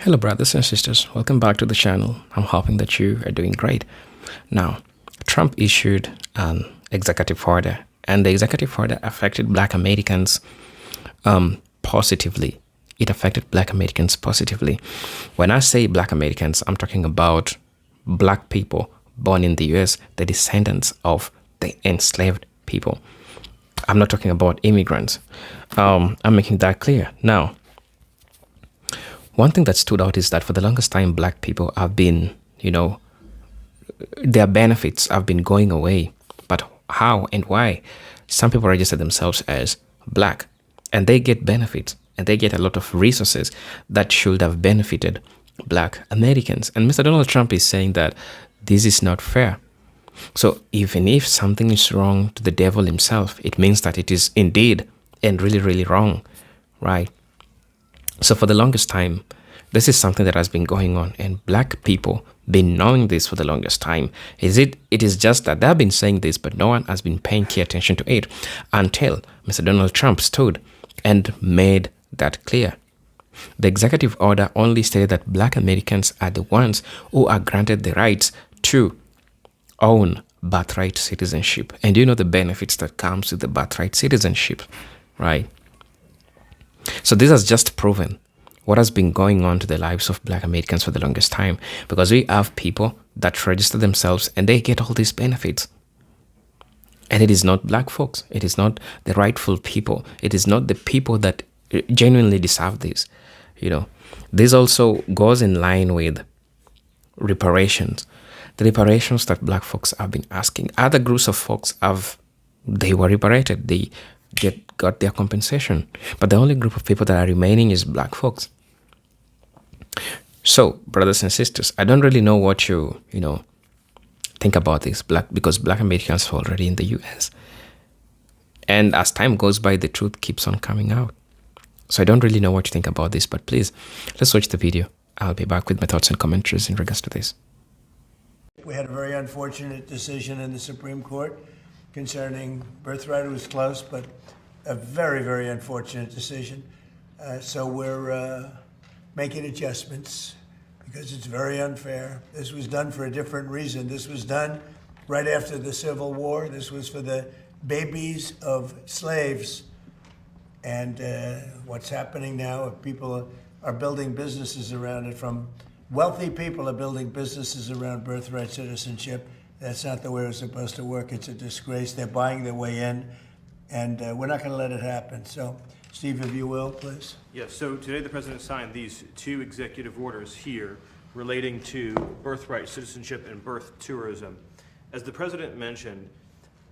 Hello, brothers and sisters. Welcome back to the channel. I'm hoping that you are doing great. Now, Trump issued an executive order, and the executive order affected Black Americans positively. It affected Black Americans positively. When I say Black Americans, I'm talking about Black people born in the US, the descendants of the enslaved people. I'm not talking about immigrants. I'm making that clear. Now, one thing that stood out is that for the longest time, Black people have been, their benefits have been going away. But how and why? Some people register themselves as Black, and they get benefits, and they get a lot of resources that should have benefited Black Americans. And Mr. Donald Trump is saying that this is not fair. So even if something is wrong to the devil himself, it means that it is indeed and really, really wrong, right? So for the longest time, this is something that has been going on, and Black people been knowing this for the longest time. It is just that they've been saying this, but no one has been paying key attention to it until Mr. Donald Trump stood and made that clear. The executive order only stated that Black Americans are the ones who are granted the rights to own birthright citizenship. And you know the benefits that comes with the birthright citizenship, right? So this has just proven what has been going on to the lives of Black Americans for the longest time, because we have people that register themselves and they get all these benefits. And it is not Black folks. It is not the rightful people. It is not the people that genuinely deserve this. This also goes in line with reparations. The reparations that Black folks have been asking. Other groups of folks they were reparated. They got their compensation. But the only group of people that are remaining is Black folks. So, brothers and sisters, I don't really know what you think about this, because Black Americans are already in the US. And as time goes by, the truth keeps on coming out. So I don't really know what you think about this, but please, let's watch the video. I'll be back with my thoughts and commentaries in regards to this. We had a very unfortunate decision in the Supreme Court concerning birthright. It was close, but a very, very unfortunate decision. So we're making adjustments because it's very unfair. This was done for a different reason. This was done right after the Civil War. This was for the babies of slaves. And what's happening now, people are building businesses around it. From wealthy people are building businesses around birthright citizenship. That's not the way it was supposed to work. It's a disgrace. They're buying their way in, and we're not going to let it happen. So, Steve, if you will, please. Yes, so today the President signed these two executive orders here relating to birthright citizenship and birth tourism. As the President mentioned,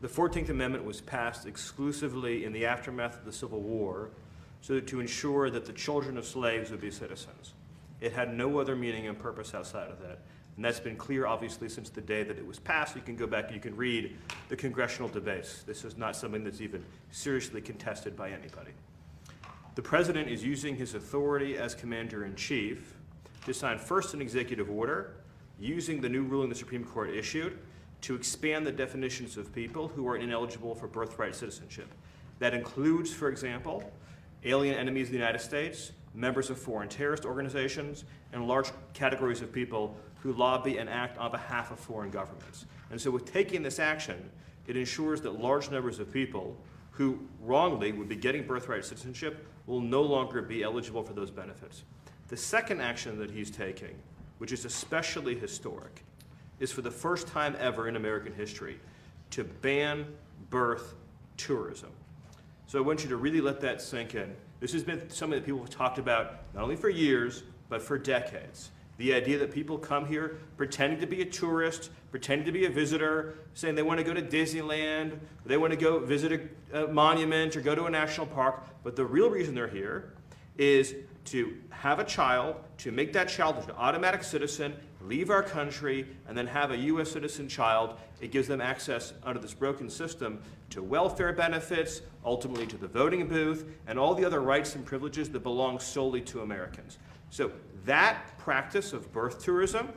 the 14th Amendment was passed exclusively in the aftermath of the Civil War to ensure that the children of slaves would be citizens. It had no other meaning and purpose outside of that. And that's been clear, obviously, since the day that it was passed. You can go back and you can read the congressional debates. This is not something that's even seriously contested by anybody. The President is using his authority as Commander-in-Chief to sign first an executive order using the new ruling the Supreme Court issued to expand the definitions of people who are ineligible for birthright citizenship. That includes, for example, alien enemies of the United States, members of foreign terrorist organizations, and large categories of people who lobby and act on behalf of foreign governments. And so with taking this action, it ensures that large numbers of people who wrongly would be getting birthright citizenship will no longer be eligible for those benefits. The second action that he's taking, which is especially historic, is for the first time ever in American history to ban birth tourism. So I want you to really let that sink in. This has been something that people have talked about not only for years, but for decades. The idea that people come here pretending to be a tourist, pretending to be a visitor, saying they want to go to Disneyland, they want to go visit a monument or go to a national park, but the real reason they're here is to have a child, to make that child an automatic citizen, leave our country, and then have a U.S. citizen child. It gives them access under this broken system to welfare benefits, ultimately to the voting booth, and all the other rights and privileges that belong solely to Americans. So that practice of birth tourism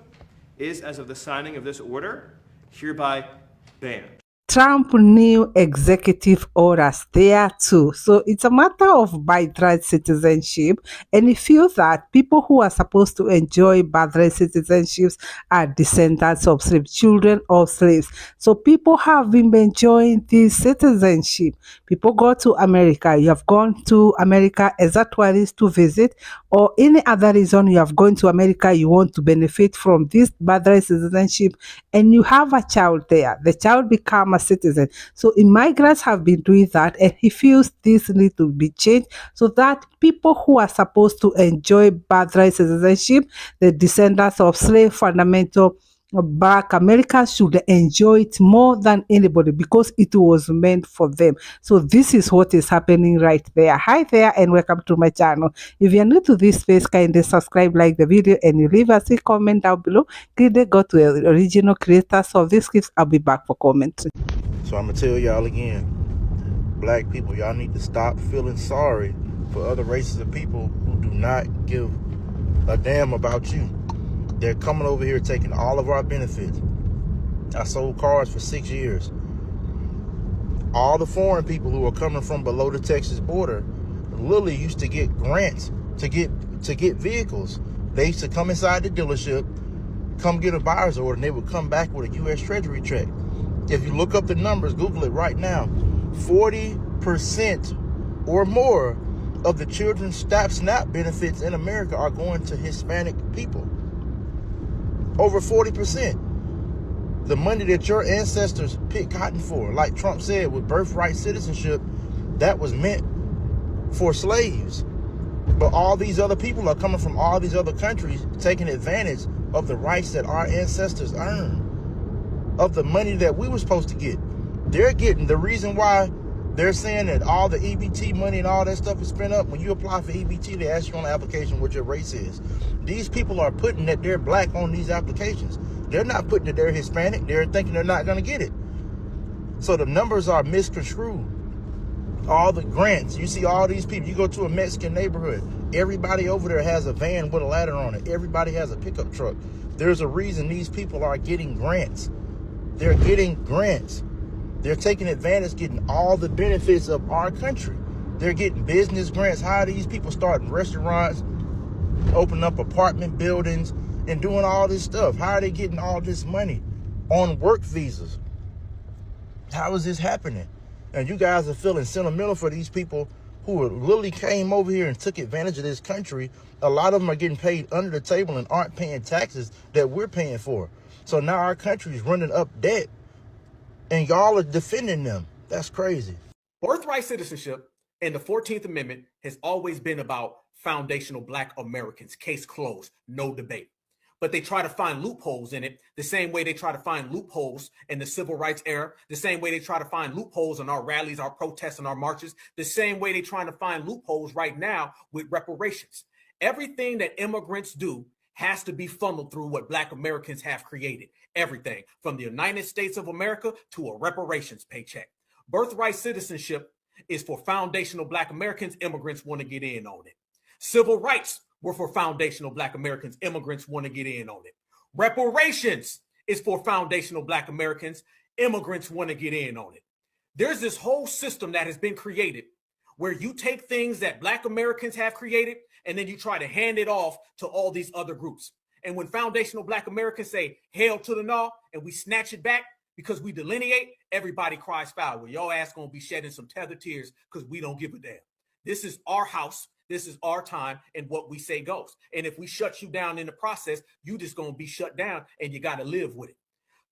is, as of the signing of this order, hereby banned. Trump new executive orders there too. So it's a matter of birthright citizenship, and he feels that people who are supposed to enjoy birthright citizenships are descendants of slaves, children of slaves. So people have been enjoying this citizenship. People go to America. You have gone to America as a tourist to visit, or any other reason you have gone to America, you want to benefit from this birthright citizenship, and you have a child there. The child become a citizen. So immigrants have been doing that, and he feels this need to be changed so that people who are supposed to enjoy birthright citizenship, the descendants of slave fundamental Black Americans, should enjoy it more than anybody because it was meant for them. So this is what is happening right there. Hi there and welcome to my channel. If you're new to this space, kindly subscribe, like the video, and you leave us a comment down below. Kindly go to the original creators of this clips. I'll be back for comments. So I'm gonna tell y'all again, black people, y'all need to stop feeling sorry for other races of people who do not give a damn about you. They're coming over here taking all of our benefits. I sold cars for 6 years. All the foreign people who are coming from below the Texas border literally used to get grants to get vehicles. They used to come inside the dealership, come get a buyer's order, and they would come back with a U.S. Treasury check. If you look up the numbers, Google it right now, 40% or more of the children's SNAP benefits in America are going to Hispanic people. Over 40%. The money that your ancestors picked cotton for, like Trump said, with birthright citizenship, that was meant for slaves. But all these other people are coming from all these other countries taking advantage of the rights that our ancestors earned, of the money that we were supposed to get. They're getting, the reason why they're saying that all the EBT money and all that stuff is spent up. When you apply for EBT, they ask you on the application what your race is. These people are putting that they're black on these applications. They're not putting that they're Hispanic. They're thinking they're not going to get it. So the numbers are misconstrued. All the grants, you see all these people, you go to a Mexican neighborhood, everybody over there has a van with a ladder on it. Everybody has a pickup truck. There's a reason these people are getting grants. They're getting grants. They're taking advantage, getting all the benefits of our country. They're getting business grants. How are these people starting restaurants, opening up apartment buildings, and doing all this stuff? How are they getting all this money on work visas? How is this happening? And you guys are feeling sentimental for these people who literally came over here and took advantage of this country. A lot of them are getting paid under the table and aren't paying taxes that we're paying for. So now our country is running up debt, and y'all are defending them. That's crazy. Birthright citizenship and the 14th Amendment has always been about foundational Black Americans. Case closed, no debate. But they try to find loopholes in it the same way they try to find loopholes in the civil rights era, the same way they try to find loopholes in our rallies, our protests, and our marches, the same way they're trying to find loopholes right now with reparations. Everything that immigrants do has to be funneled through what Black Americans have created. Everything from the United States of America to a reparations paycheck. Birthright citizenship is for foundational Black Americans. Immigrants want to get in on it. Civil rights were for foundational Black Americans. Immigrants want to get in on it. Reparations is for foundational Black Americans. Immigrants want to get in on it. There's this whole system that has been created where you take things that Black Americans have created and then you try to hand it off to all these other groups. And when foundational Black Americans say, hail to the gnaw, and we snatch it back because we delineate, everybody cries foul. Well, your ass gonna be shedding some tethered tears because we don't give a damn. This is our house. This is our time, and what we say goes. And if we shut you down in the process, you just gonna be shut down and you gotta live with it.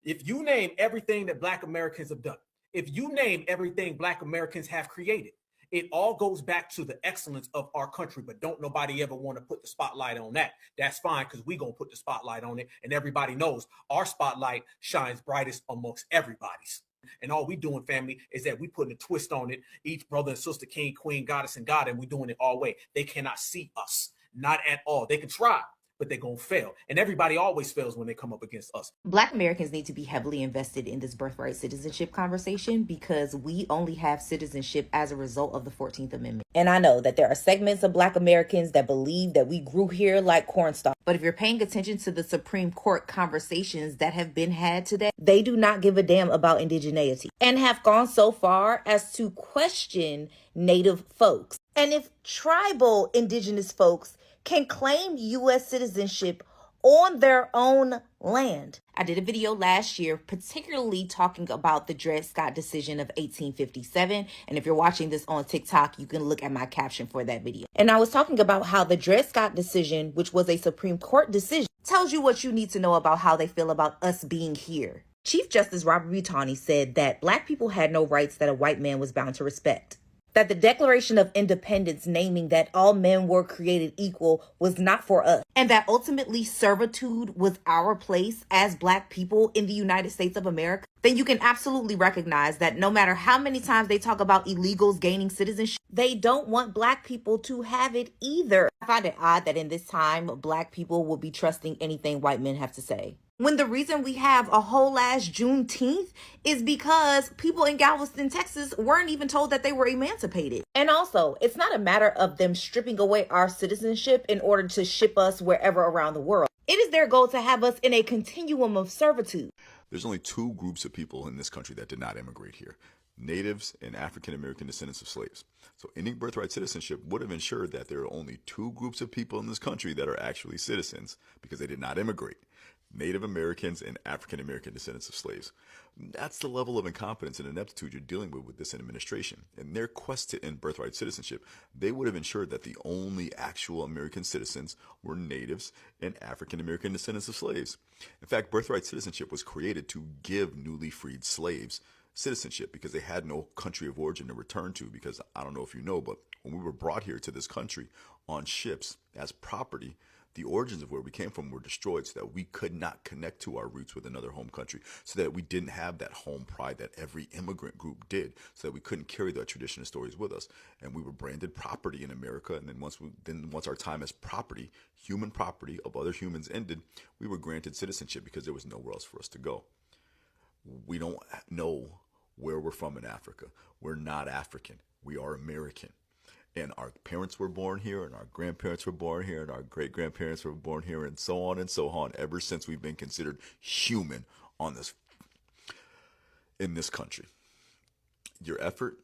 If you name everything that Black Americans have done, if you name everything Black Americans have created, it all goes back to the excellence of our country, but don't nobody ever want to put the spotlight on that. That's fine, because we're going to put the spotlight on it, and everybody knows our spotlight shines brightest amongst everybody's. And all we doing, family, is that we putting a twist on it. Each brother and sister, king, queen, goddess, and God, and we doing it our way. They cannot see us, not at all. They can try, but they're going to fail. And everybody always fails when they come up against us. Black Americans need to be heavily invested in this birthright citizenship conversation because we only have citizenship as a result of the 14th Amendment. And I know that there are segments of Black Americans that believe that we grew here like cornstalk. But if you're paying attention to the Supreme Court conversations that have been had today, they do not give a damn about indigeneity and have gone so far as to question Native folks. And if tribal indigenous folks can claim U.S. citizenship on their own land. I did a video last year, particularly talking about the Dred Scott decision of 1857. And if you're watching this on TikTok, you can look at my caption for that video. And I was talking about how the Dred Scott decision, which was a Supreme Court decision, tells you what you need to know about how they feel about us being here. Chief Justice Robert Butani said that Black people had no rights that a white man was bound to respect. That the Declaration of Independence naming that all men were created equal was not for us. And that ultimately servitude was our place as Black people in the United States of America. Then you can absolutely recognize that no matter how many times they talk about illegals gaining citizenship, they don't want Black people to have it either. I find it odd that in this time, Black people will be trusting anything white men have to say. When the reason we have a whole ass Juneteenth is because people in Galveston, Texas weren't even told that they were emancipated. And also, it's not a matter of them stripping away our citizenship in order to ship us wherever around the world. It is their goal to have us in a continuum of servitude. There's only two groups of people in this country that did not immigrate here: natives and African American descendants of slaves. So ending birthright citizenship would have ensured that there are only two groups of people in this country that are actually citizens because they did not immigrate: Native Americans and African American descendants of slaves. That's the level of incompetence and ineptitude you're dealing with this administration. In their quest to end birthright citizenship, they would have ensured that the only actual American citizens were natives and African American descendants of slaves. In fact, birthright citizenship was created to give newly freed slaves citizenship because they had no country of origin to return to. Because I don't know if you know, but when we were brought here to this country on ships as property, the origins of where we came from were destroyed so that we could not connect to our roots with another home country, so that we didn't have that home pride that every immigrant group did, so that we couldn't carry that tradition and stories with us. And we were branded property in America. And then once our time as property, human property of other humans ended, we were granted citizenship because there was nowhere else for us to go. We don't know where we're from in Africa. We're not African. We are American. And our parents were born here, and our grandparents were born here, and our great-grandparents were born here, and so on, ever since we've been considered human in this country. Your effort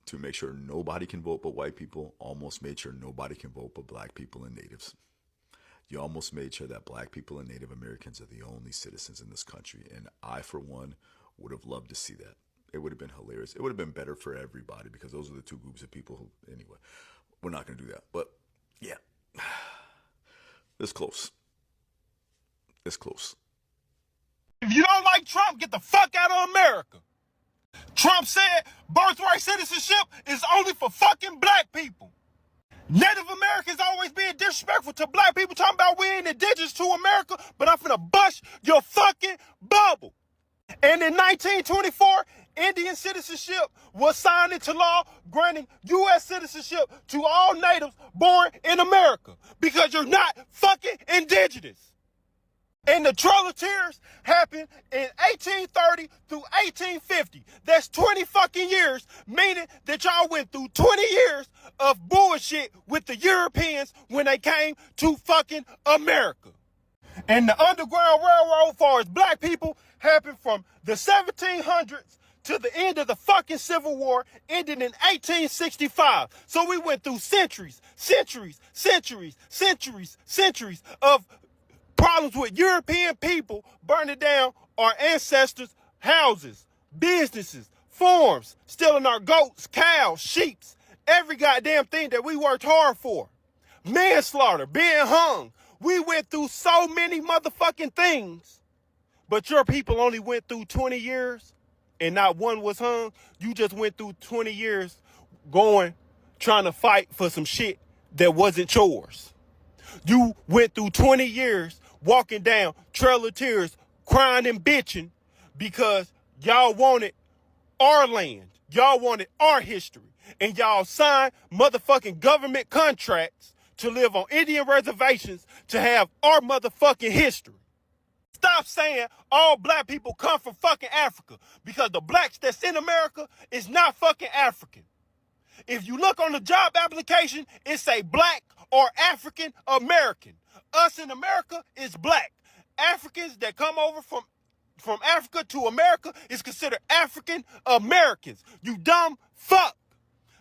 to make sure nobody can vote but white people almost made sure nobody can vote but Black people and natives. You almost made sure that Black people and Native Americans are the only citizens in this country. And I, for one, would have loved to see that. It would have been hilarious. It would have been better for everybody because those are the two groups of people who, anyway, we're not going to do that. But yeah, it's close. It's close. If you don't like Trump, get the fuck out of America. Trump said birthright citizenship is only for fucking Black people. Native Americans always being disrespectful to Black people, talking about we ain't indigenous to America, but I'm finna bust your fucking bubble. And in 1924, Indian citizenship was signed into law, granting U.S. citizenship to all natives born in America because you're not fucking indigenous. And the Trail of Tears happened in 1830 through 1850. That's 20 fucking years, meaning that y'all went through 20 years of bullshit with the Europeans when they came to fucking America. And the Underground Railroad, as far as Black people, happened from the 1700s to the end of the fucking Civil War, ended in 1865. So we went through centuries of problems with European people burning down our ancestors' houses, businesses, farms, stealing our goats, cows, sheep, every goddamn thing that we worked hard for. Manslaughter, being hung. We went through so many motherfucking things, but your people only went through 20 years and not one was hung. You just went through 20 years trying to fight for some shit that wasn't yours. You went through 20 years walking down Trail of Tears, crying and bitching because y'all wanted our land. Y'all wanted our history. And y'all signed motherfucking government contracts to live on Indian reservations to have our motherfucking history. Stop saying all black people come from fucking Africa, because the blacks that's in America is not fucking African. If you look on the job application, it say black or African American. Us in America is black. Africans that come over from Africa to America is considered African Americans. You dumb fuck.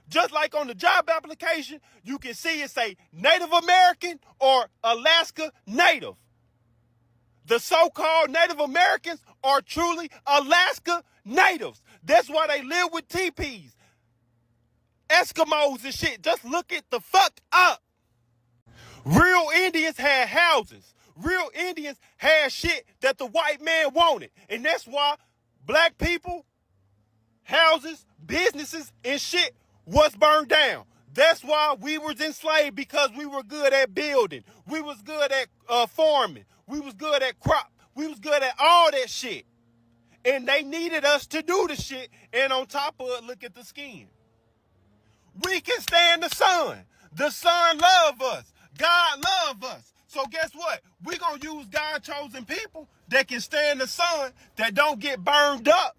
Just like on the job application, you can see it say Native American or Alaska Native. The so-called Native Americans are truly Alaska Natives. That's why they live with teepees, Eskimos and shit. Just look it the fuck up. Real Indians had houses. Real Indians had shit that the white man wanted. And that's why black people, houses, businesses, and shit was burned down. That's why we was enslaved, because we were good at building. We was good at farming. We was good at crop. We was good at all that shit. And they needed us to do the shit. And on top of it, look at the skin. We can stand the sun. The sun love us. God love us. So guess what? We're going to use God-chosen people that can stand the sun, that don't get burned up,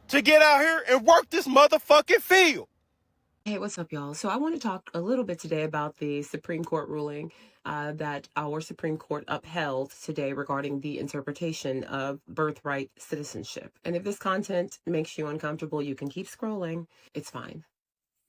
to get out here and work this motherfucking field. Hey, what's up, y'all? So I want to talk a little bit today about the Supreme Court ruling that our Supreme Court upheld today regarding the interpretation of birthright citizenship. And if this content makes you uncomfortable, you can keep scrolling. It's fine.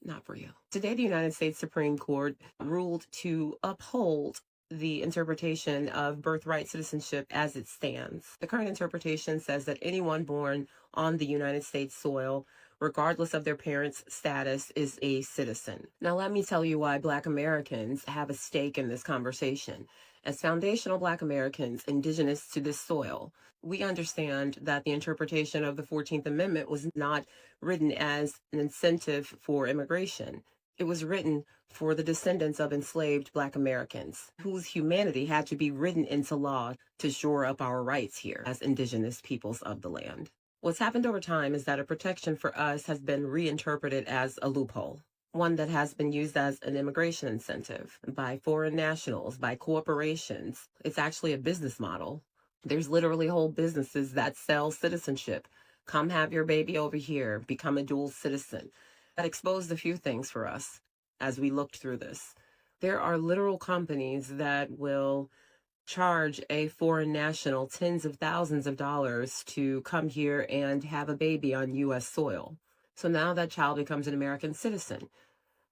Not for you. Today, the United States Supreme Court ruled to uphold the interpretation of birthright citizenship as it stands. The current interpretation says that anyone born on the United States soil, regardless of their parents' status, is a citizen. Now, let me tell you why Black Americans have a stake in this conversation. As foundational Black Americans indigenous to this soil, we understand that the interpretation of the 14th Amendment was not written as an incentive for immigration. It was written for the descendants of enslaved Black Americans, whose humanity had to be written into law to shore up our rights here as indigenous peoples of the land. What's happened over time is that a protection for us has been reinterpreted as a loophole, one that has been used as an immigration incentive by foreign nationals, by corporations. It's actually a business model. There's literally whole businesses that sell citizenship. Come have your baby over here, become a dual citizen. That exposed a few things for us as we looked through this. There are literal companies that will charge a foreign national tens of thousands of dollars to come here and have a baby on U.S. soil. So now that child becomes an American citizen.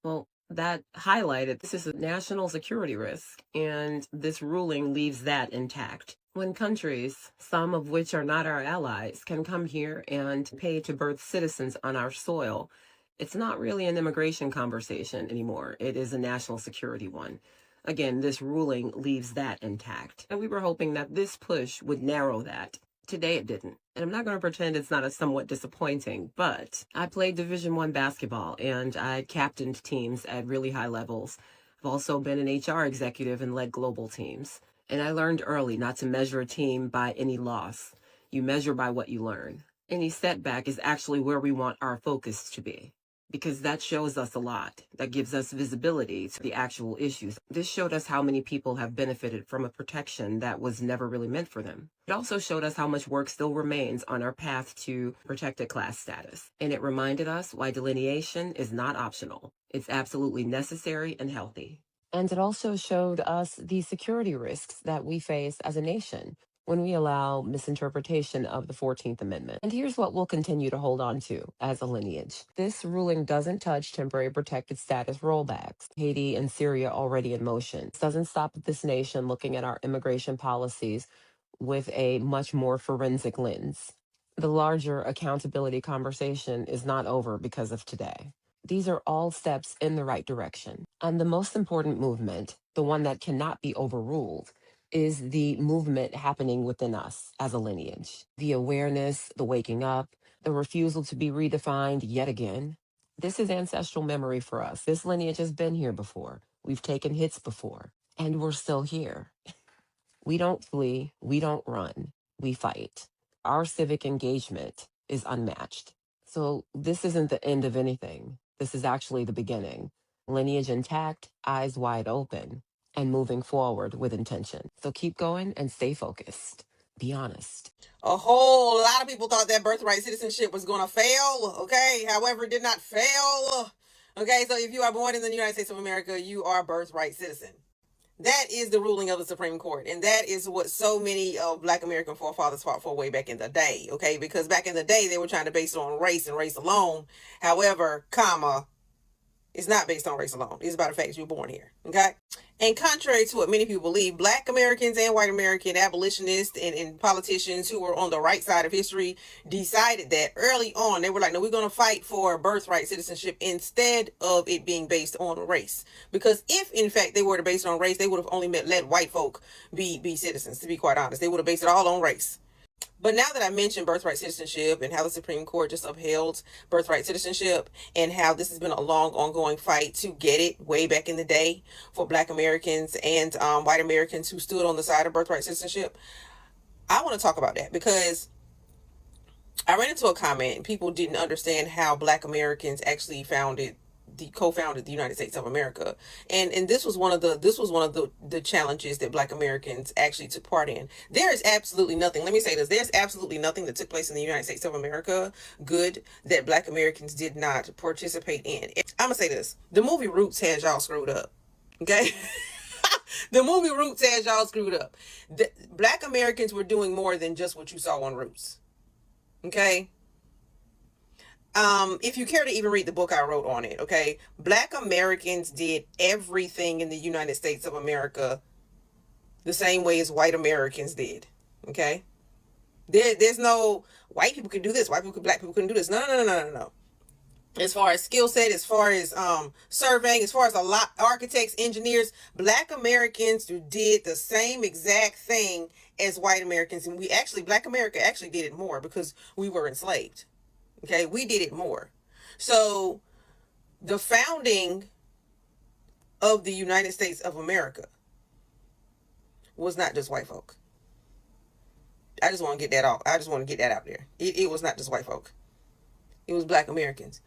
Well, that highlighted this is a national security risk, and this ruling leaves that intact. When countries, some of which are not our allies, can come here and pay to birth citizens on our soil, it's not really an immigration conversation anymore. It is a national security one. Again, this ruling leaves that intact. And we were hoping that this push would narrow that. Today it didn't. And I'm not going to pretend it's not a somewhat disappointing, but I played Division I basketball and I captained teams at really high levels. I've also been an HR executive and led global teams. And I learned early not to measure a team by any loss. You measure by what you learn. Any setback is actually where we want our focus to be, because that shows us a lot. That gives us visibility to the actual issues. This showed us how many people have benefited from a protection that was never really meant for them. It also showed us how much work still remains on our path to protected class status. And it reminded us why delineation is not optional. It's absolutely necessary and healthy. And it also showed us the security risks that we face as a nation when we allow misinterpretation of the 14th Amendment. And here's what we'll continue to hold on to as a lineage. This ruling doesn't touch temporary protected status rollbacks. Haiti and Syria already in motion. This doesn't stop this nation looking at our immigration policies with a much more forensic lens. The larger accountability conversation is not over because of today. These are all steps in the right direction. And the most important movement, the one that cannot be overruled, is the movement happening within us as a lineage. The awareness, the waking up, the refusal to be redefined yet again. This is ancestral memory for us. This lineage has been here before. We've taken hits before, and we're still here. We don't flee, we don't run, we fight. Our civic engagement is unmatched. So this isn't the end of anything. This is actually the beginning. Lineage intact, eyes wide open, and moving forward with intention. So keep going and stay focused. Be honest. A whole lot of people thought that birthright citizenship was going to fail, okay? However, it did not fail. Okay, so if you are born in the United States of America, you are a birthright citizen. That is the ruling of the Supreme Court. And that is what so many of Black American forefathers fought for way back in the day, okay? Because back in the day, they were trying to base it on race and race alone. However, it's not based on race alone. It's about the fact you're born here, okay? And contrary to what many people believe, Black Americans and white American abolitionists and politicians who were on the right side of history decided that early on, they were like, no, we're going to fight for birthright citizenship instead of it being based on race. Because if, in fact, they were to base it on race, they would have only let white folk be citizens, to be quite honest. They would have based it all on race. But now that I mentioned birthright citizenship and how the Supreme Court just upheld birthright citizenship and how this has been a long ongoing fight to get it way back in the day for Black Americans and white Americans who stood on the side of birthright citizenship, I want to talk about that because I ran into a comment and people didn't understand how Black Americans actually co-founded the United States of America, and this was one of the challenges that Black Americans actually took part in. There is absolutely nothing. Let me say this: there's absolutely nothing that took place in the United States of America good that Black Americans did not participate in. I'm gonna say this: the movie Roots has y'all screwed up. Okay. The movie Roots has y'all screwed up. The Black Americans were doing more than just what you saw on Roots. Okay. If you care to even read the book I wrote on it, okay, Black Americans did everything in the United States of America the same way as white Americans did, okay? There's no white people can do this, Black people couldn't do this. No. As far as skill set, as far as surveying, as far as architects, engineers, Black Americans did the same exact thing as white Americans, and Black America actually did it more because we were enslaved. Okay, we did it more. So the founding of the United States of America was not just white folk. I just want to get that out there. It was not just white folk. It was Black Americans.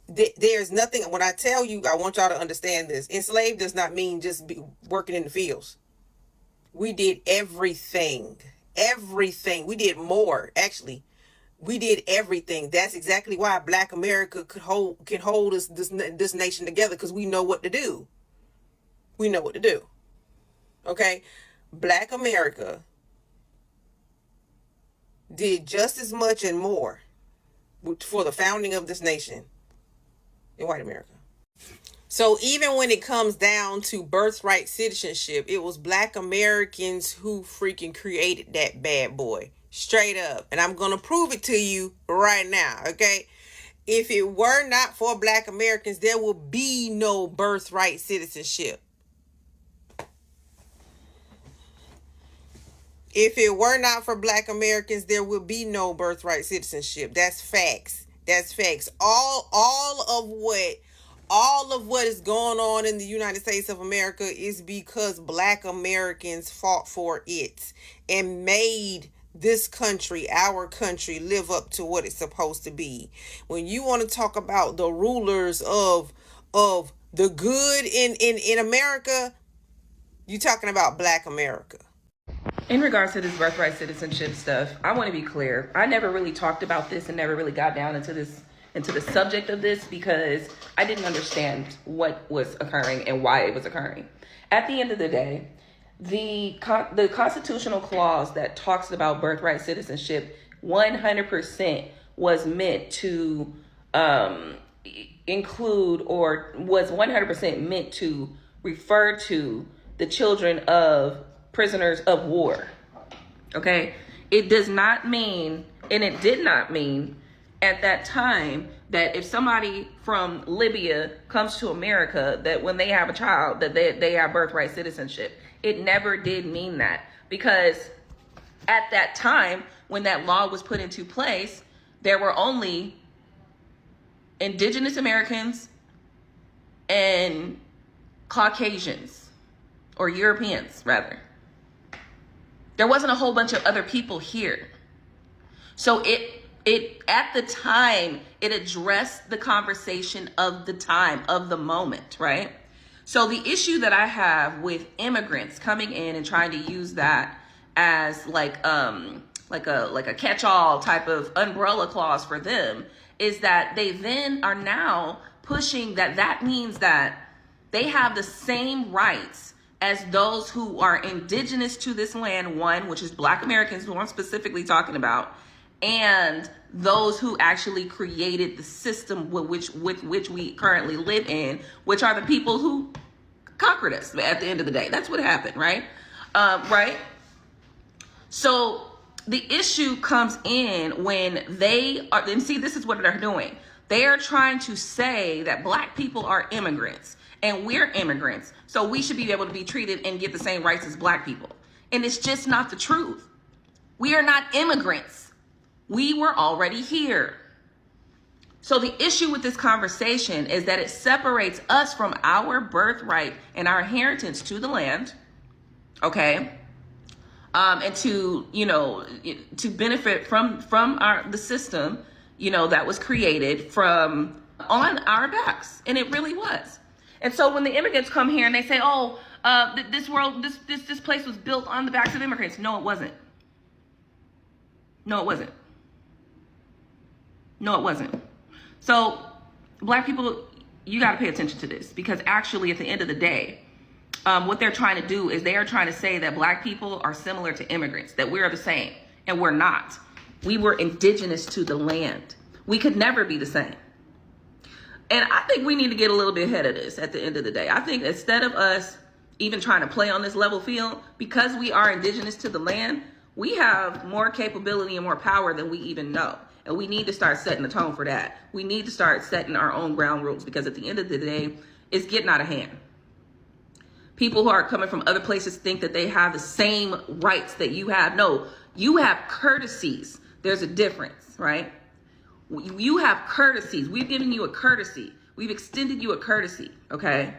There's nothing, when I tell you, I want y'all to understand this. Enslaved does not mean just working in the fields. We did everything. Everything. We did more, actually. We did everything. That's exactly why Black America can hold this nation together, because we know what to do. We know what to do. Okay? Black America did just as much and more for the founding of this nation than white America. So even when it comes down to birthright citizenship, it was Black Americans who freaking created that bad boy. Straight up. And I'm going to prove it to you right now, okay? If it were not for Black Americans, there will be no birthright citizenship. If it were not for Black Americans, there would be no birthright citizenship. That's facts. That's facts. All of what is going on in the United States of America is because Black Americans fought for it and made this country, our country, live up to what it's supposed to be. When you want to talk about the rulers of the good in America, you're talking about Black America. In regards to this birthright citizenship stuff, I want to be clear. I never really talked about this and never really got down into the subject of this because I didn't understand what was occurring and why it was occurring. At the end of the day, the constitutional clause that talks about birthright citizenship 100% was meant to include, or was 100% meant to refer to, the children of prisoners of war. Okay? It does not mean, and it did not mean at that time, that if somebody from Libya comes to America, that when they have a child, that they have birthright citizenship. It never did mean that, because at that time, when that law was put into place, there were only Indigenous Americans and Caucasians, or Europeans rather. There wasn't a whole bunch of other people here. So It, at the time, it addressed the conversation of the time, of the moment, right? So the issue that I have with immigrants coming in and trying to use that as like a catch-all type of umbrella clause for them is that they then are now pushing that means that they have the same rights as those who are indigenous to this land, one, which is Black Americans, who I'm specifically talking about, and those who actually created the system with which we currently live in, which are the people who conquered us at the end of the day. That's what happened, right? Right? So the issue comes in when they are, and see, this is what they're doing. They are trying to say that Black people are immigrants and we're immigrants, so we should be able to be treated and get the same rights as Black people. And it's just not the truth. We are not immigrants. We were already here. So the issue with this conversation is that it separates us from our birthright and our inheritance to the land, okay? And to, you know, to benefit from the system, you know, that was created from on our backs. And it really was. And so when the immigrants come here and they say, oh, this place was built on the backs of immigrants. No, it wasn't. No, it wasn't. No, it wasn't. So Black people, you got to pay attention to this, because actually at the end of the day, what they're trying to do is they are trying to say that Black people are similar to immigrants, that we are the same, and we're not. We were indigenous to the land. We could never be the same. And I think we need to get a little bit ahead of this at the end of the day. I think instead of us even trying to play on this level field, because we are indigenous to the land, we have more capability and more power than we even know. And we need to start setting the tone for that. We need to start setting our own ground rules, because at the end of the day, it's getting out of hand. People who are coming from other places think that they have the same rights that you have. No, you have courtesies. There's a difference, right? You have courtesies. We've given you a courtesy. We've extended you a courtesy, okay?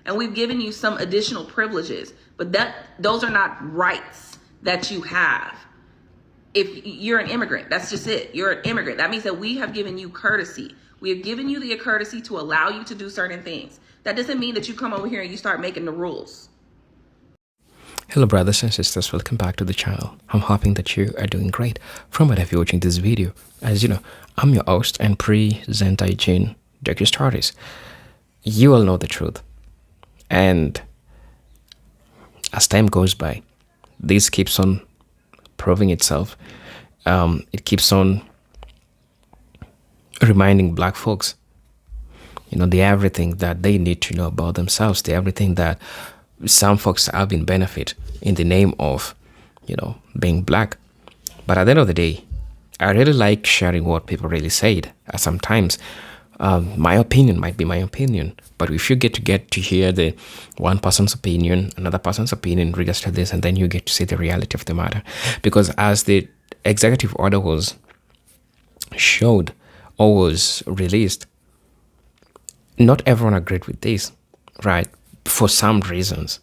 And we've given you some additional privileges, but those are not rights that you have. If you're an immigrant, that's just it. You're an immigrant. That means that we have given you courtesy. We have given you the courtesy to allow you to do certain things. That doesn't mean that you come over here and you start making the rules. Hello brothers and sisters, welcome back to the channel. I'm hoping that you are doing great from wherever you're watching this video. As you know, I'm your host and presenter Jane Dr. Stories. You all know the truth. And as time goes by, this keeps on proving itself. It keeps on reminding Black folks, you know, the everything that they need to know about themselves, the everything that some folks have been benefit in the name of, you know, being Black. But at the end of the day, I really like sharing what people really said. Sometimes my opinion might be my opinion, but if you get to hear the one person's opinion, another person's opinion in regards to this, and then you get to see the reality of the matter. Because as the executive order was showed or was released, not everyone agreed with this, right? For some reasons,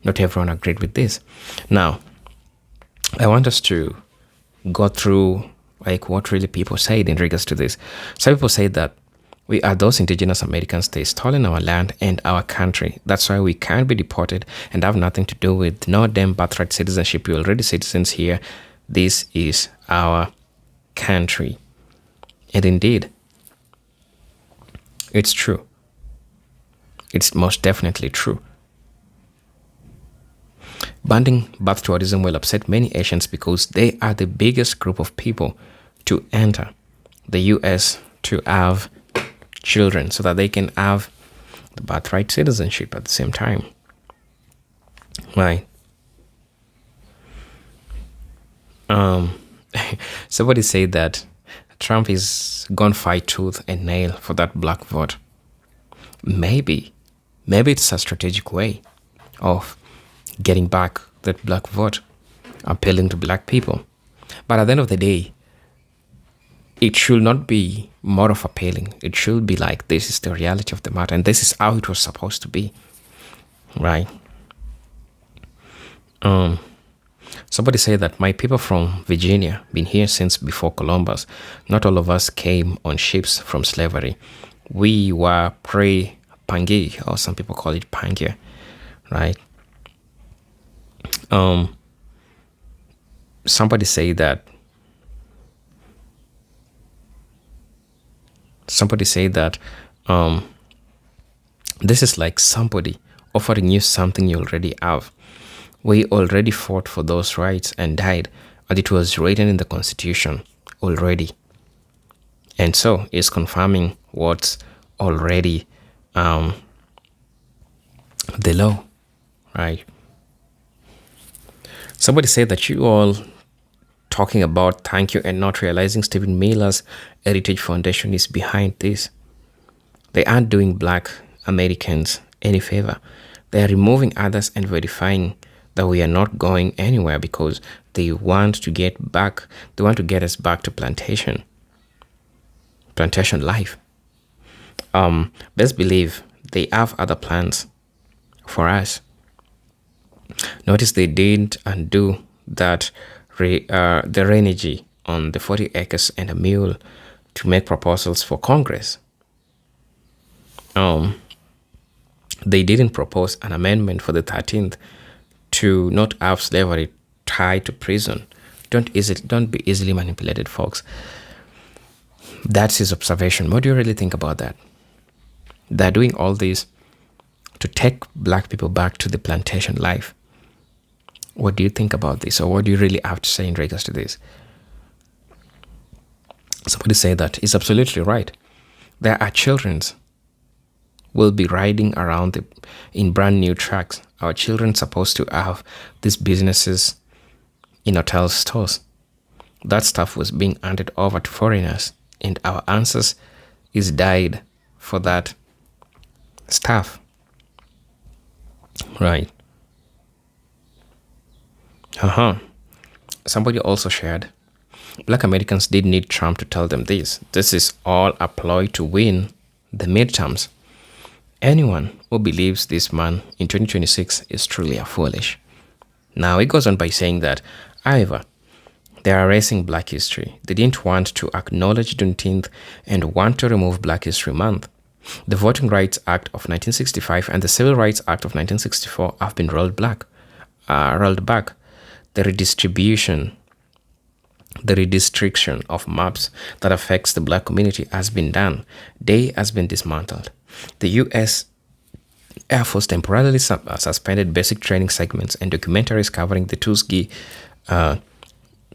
not everyone agreed with this. Now, I want us to go through like what really people said in regards to this. Some people say that we are those indigenous Americans, they stolen our land and our country. That's why we can't be deported and have nothing to do with no damn birthright citizenship. We're already citizens here. This is our country. And indeed, it's true. It's most definitely true. Banning birth tourism will upset many Asians because they are the biggest group of people to enter the US to have children so that they can have the birthright citizenship at the same time. Right. Somebody said that Trump is gonna fight tooth and nail for that Black vote. Maybe it's a strategic way of getting back that Black vote, appealing to Black people. But at the end of the day, it should not be more of appealing. It should be like, this is the reality of the matter, and this is how it was supposed to be, right? Somebody said that my people from Virginia been here since before Columbus. Not all of us came on ships from slavery. We were pre-Pangaea, or some people call it Pangaea, right? Somebody say that this is like somebody offering you something you already have. We already fought for those rights and died, and it was written in the Constitution already. And so it's confirming what's already the law, right? Somebody said that you all talking about thank you and not realizing Stephen Miller's Heritage Foundation is behind this. They aren't doing Black Americans any favor. They are removing others and verifying that we are not going anywhere because they want to get us back to plantation life. Best believe they have other plans for us. Notice they didn't undo that the lineage on the 40 acres and a mule to make proposals for Congress. They didn't propose an amendment for the 13th to not have slavery tied to prison. Don't be easily manipulated, folks. That's his observation. What do you really think about that? They're doing all this to take Black people back to the plantation life. What do you think about this? Or what do you really have to say in regards to this? Somebody said that he's absolutely right. There are children will be riding around in brand new trucks. Our children supposed to have these businesses in hotel stores. That stuff was being handed over to foreigners, and our ancestors is died for that stuff. Right. Somebody also shared, Black Americans did need Trump to tell them this. This is all a ploy to win the midterms. Anyone who believes this man in 2026 is truly a foolish. Now, it goes on by saying that, however, they are erasing Black history. They didn't want to acknowledge Juneteenth and want to remove Black History Month. The Voting Rights Act of 1965 and the Civil Rights Act of 1964 have been rolled back. The redistriction of maps that affects the Black community has been done. Day has been dismantled. The U.S. Air Force temporarily suspended basic training segments and documentaries covering the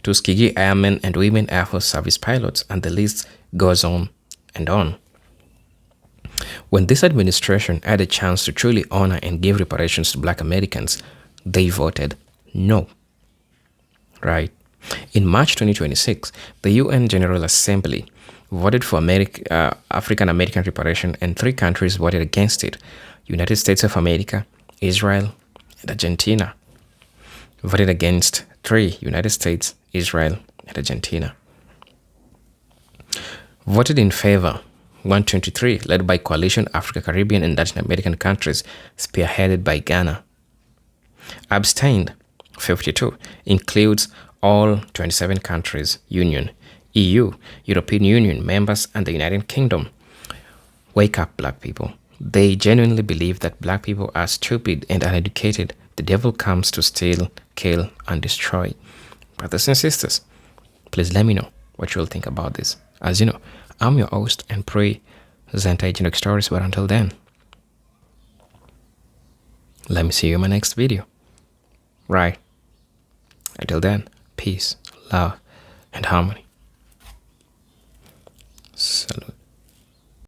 Tuskegee Airmen and Women Air Force Service pilots, and the list goes on and on. When this administration had a chance to truly honor and give reparations to Black Americans, they voted no. Right? In March 2026, the UN General Assembly voted for African American reparation, and 3 countries voted against it: United States of America, Israel, and Argentina. Voted against 3: United States, Israel, and Argentina. Voted in favor 123, led by Coalition Africa, Caribbean, and Latin American countries, spearheaded by Ghana. Abstained 52, includes all 27 countries, Union, EU, European Union members, and the United Kingdom. Wake up, Black people. They genuinely believe that Black people are stupid and uneducated. The devil comes to steal, kill, and destroy. Brothers and sisters, please let me know what you'll think about this. As you know, I'm your host and presenter Agent Stories, but until then, let me see you in my next video. Right. Until then, peace, love, and harmony.